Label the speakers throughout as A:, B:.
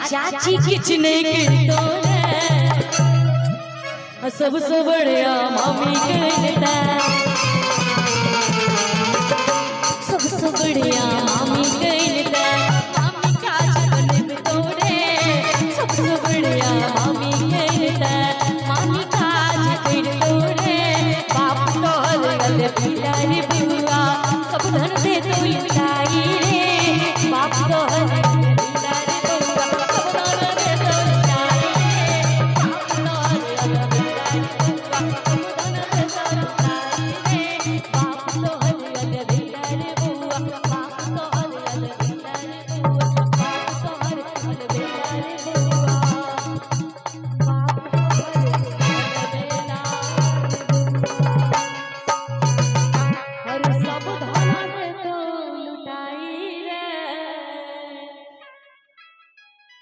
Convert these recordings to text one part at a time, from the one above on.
A: चाची किचने के तोरे सबसे बढ़िया मामी कहता सबसे बढ़िया मामी कहता मामी का जीवन में तोरे सबसे बढ़िया मामी कहता मामी का जीवन तोरे बाप तो हल पिलारी बुआ सब धन से तो लुटाई रे बाप तो हल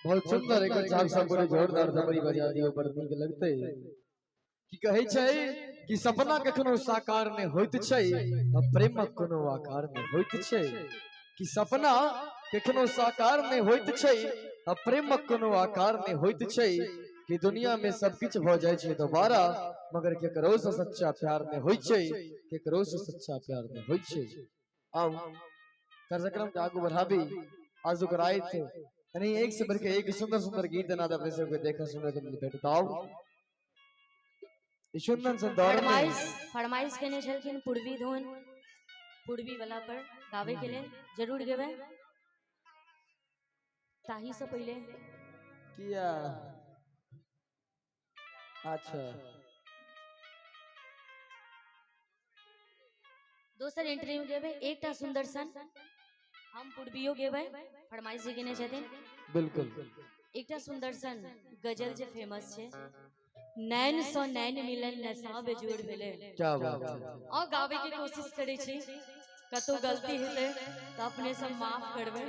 B: बहुत सुंदर एक चाक सब बड़े जोरदार दबरी बजा दियो बड़ नीक लगते कि कहै छै कि सपना कखनो साकार ने होइत छै आ प्रेम कोनो आकार में होइत छै कि सपना कखनो साकार ने होइत छै आ प्रेम कोनो आकार में होइत छै कि दुनिया में सब किछ भ जाय छै दोबारा मगर केकरो से सच्चा प्यार ने होइत छै केकरो से सच्चा प्यार ने होइत छै। अब कार्यक्रम के आगू बढ़ाबी आज कराई थे यानी एक से बढ़ के एक सुंदर सुंदर गीत नाद अपने सब को देखा सुनने को भेटता हो सुंदर से दौर में
A: फरमाइश केने छलखिन पूर्वी धुन पूर्वी वाला पर गावे के लिए जरूर गेबे ताही से पहले
B: किया अच्छा
A: दोसर एंट्री में गेबे एकटा सुंदर सन हम पूर्वियो गेबे फरमाइश जे केने छथिन
B: बिल्कुल
A: एकटा सुंदर सन गजल जे फेमस छे नैन सो नैन मिलन नशा बेजोड़ भेले
B: क्या बात है
A: और गावे के कोशिश करे छी कतो गलती हेते तो अपने सब माफ करबे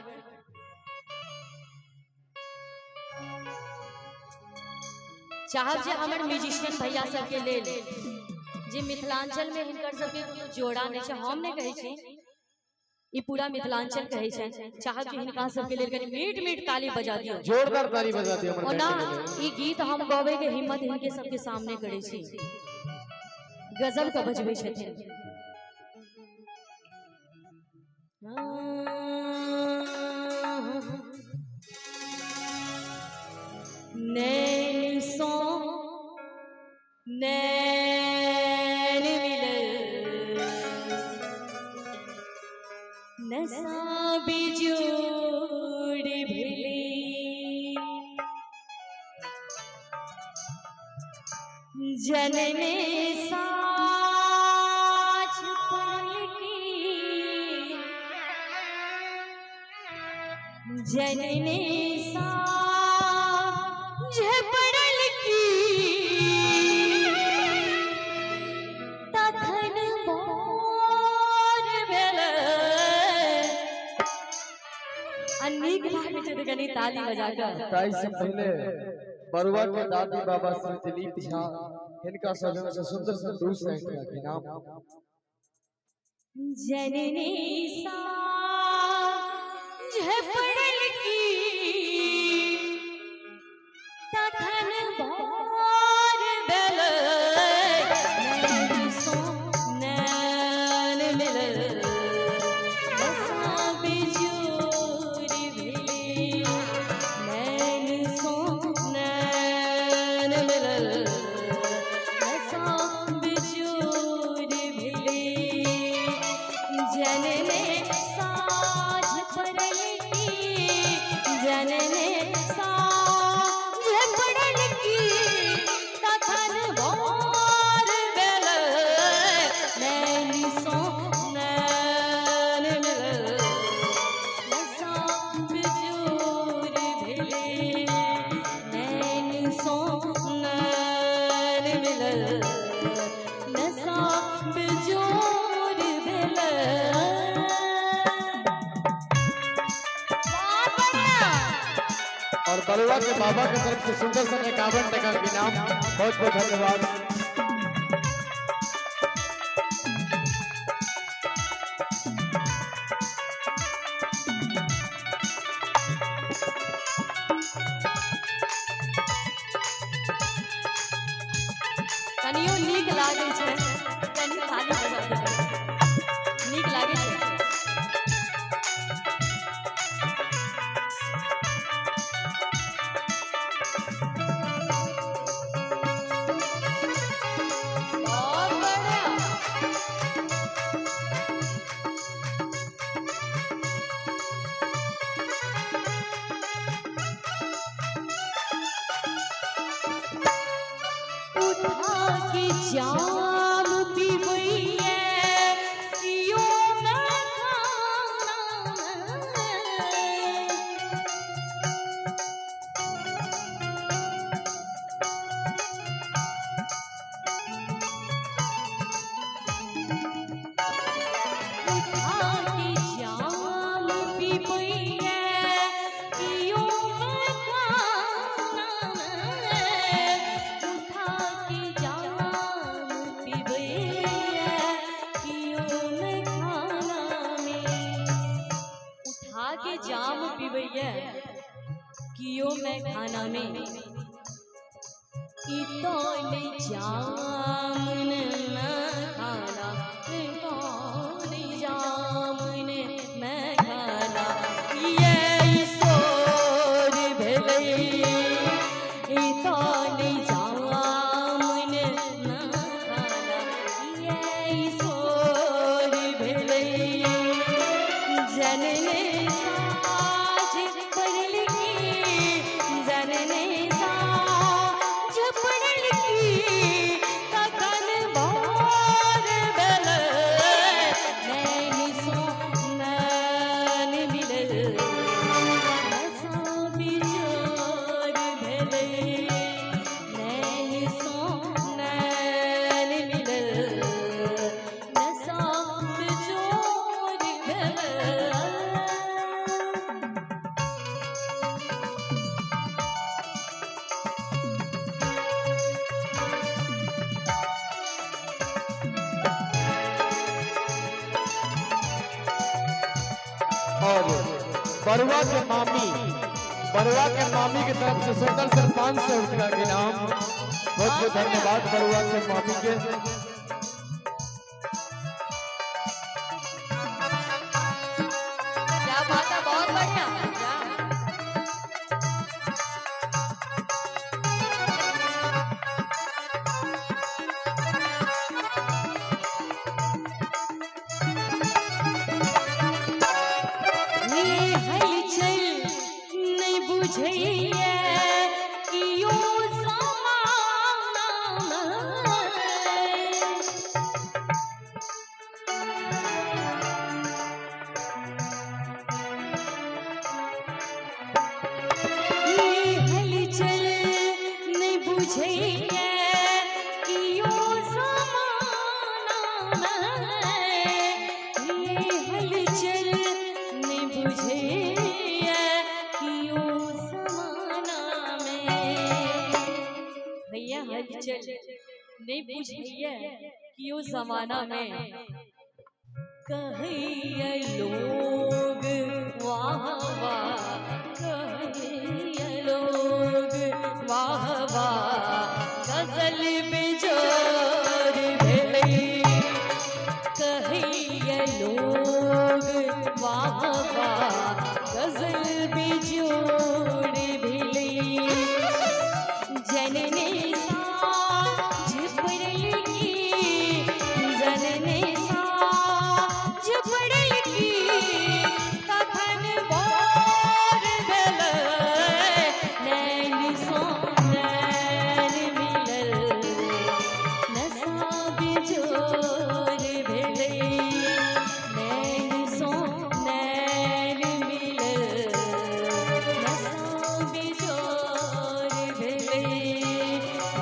A: चाहब जे हमर म्यूजिशियन भैया सब के लेल जे मिथिलांचल में हिनकर सब के कोनो जोड़ा नै छै हम नै कहै छी ई पूरा मिथिलांचल कहै छै चाहब जे हिनका सब के लेल कनी मीठ मीठ ताली बजा दियो
B: जोरदार ताली बजा दियो हमर
A: ओना ई गीत हम गावे के हिम्मत हिनके सब के सामने करै छी गजल का बजबै छथिन नैन सो नैन मिलल नशा बिजोड़ भेले जनने साँझ पड़लकी जनने साँझ पड़लकी तखन मोर भेलै नीक लागे छै कनी ताली बजा के
B: ताई से पहले बरुआ के दादी बाबा श्री दिलीप झा इनका सजन से सुंदर से दूसरा के नाम
A: जननी साँझ पड़लकी तखन भोर भेलै नैन सो नैन मिलल नशा बिजोड़ भेलै नैन सो नैन मिलल नशा बिजोड़ भेलै जनने साँझ पड़लकी जनने साँझ पड़लकी तखन भोर भेलै नैन सो नैन मिलल नशा बिजोड़ भेलै नैन सो नैन मिलल नशा बिजोड़ भेलै
B: और बरुआ के बाबा के तरफ से सुंदर सा 51 टका के नाम बहुत बहुत धन्यवाद।
A: नीक लागे छै तनी थाली बजा दे नीक लागे छै बहुत बढ़िया उठा के जाम पीबैया कियो ना उठा के जाम पीबैया कियो ना उठा के जाम पीबैया कियो न खाना में उठा के जाम पीबैया कियो मैं खाना में तो ले जामुन मैं खाना तो ले जामुन मैं खाना ये सोर भेलै तो ले जामुन मैं खाना ये सोर भेलै जनने साज पड़ल की जनने साज पड़ल की कखन भोर भेल नैन सो नैन मिलल नशा बिजोर भेलै नैन सो नैन मिलल नशा बिजोर भेल
B: और बरुआ के मामी की तरफ से सुंदर सर 500 रुपया के इनाम। बहुत बहुत धन्यवाद बरुआ के मामी के।
A: क्या बात है बहुत बढ़िया ये हलचल नहीं बुझैया कियो जमाना ये हलचल नहीं बुझैया कियो जमाना ये हलचल नहीं बुझैया कियो जमाना में भैया हलचल नहीं बुझैया कियो जमाना में कहैया लोग वाह वाह कहैया लोग वाह वाह गजल बेजोर भेलै कहैया लोग वाह वाह गजल बेजोर भेलै जनने साज पड़ल की जनने साज पड़ल की कखन भोर भेल नैन सो नैन मिलल नशा बिजोर भेलै नैन सो नैन मिलल नशा बिजोर भेलै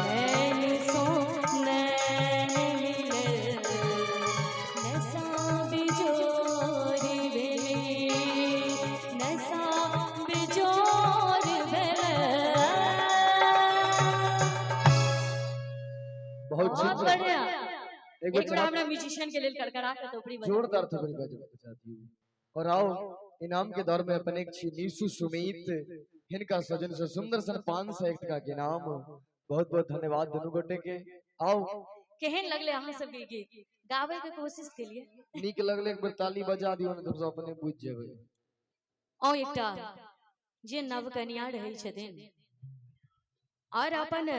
A: नैन सो नैन मिलल नशा बिजोर भेलै नशा बिजोर भेलै
B: बहुत
A: बहुत
B: सुंदर।
A: बढ़िया
B: एक
A: एक बार हमरा म्यूजिशियन के लिए करकरा के टोपरी बजा
B: जोरदार थपड़ी बजाती हूँ। और आओ इनाम के दौर में अपने नीसू सुमित इनका सजन से सुंदर सन 501 का इनाम। बहुत बहुत धन्यवाद दोनों गोटे के। आओ
A: केहन लगले अहाँ सबके गीत गावे के कोशिश केलिए
B: नीक लगले एक बार ताली बजा दियो ने तुम सब अपने बुझ जेबै।
A: ओ एकटा जे नव कन्या रहै छथिन और अपन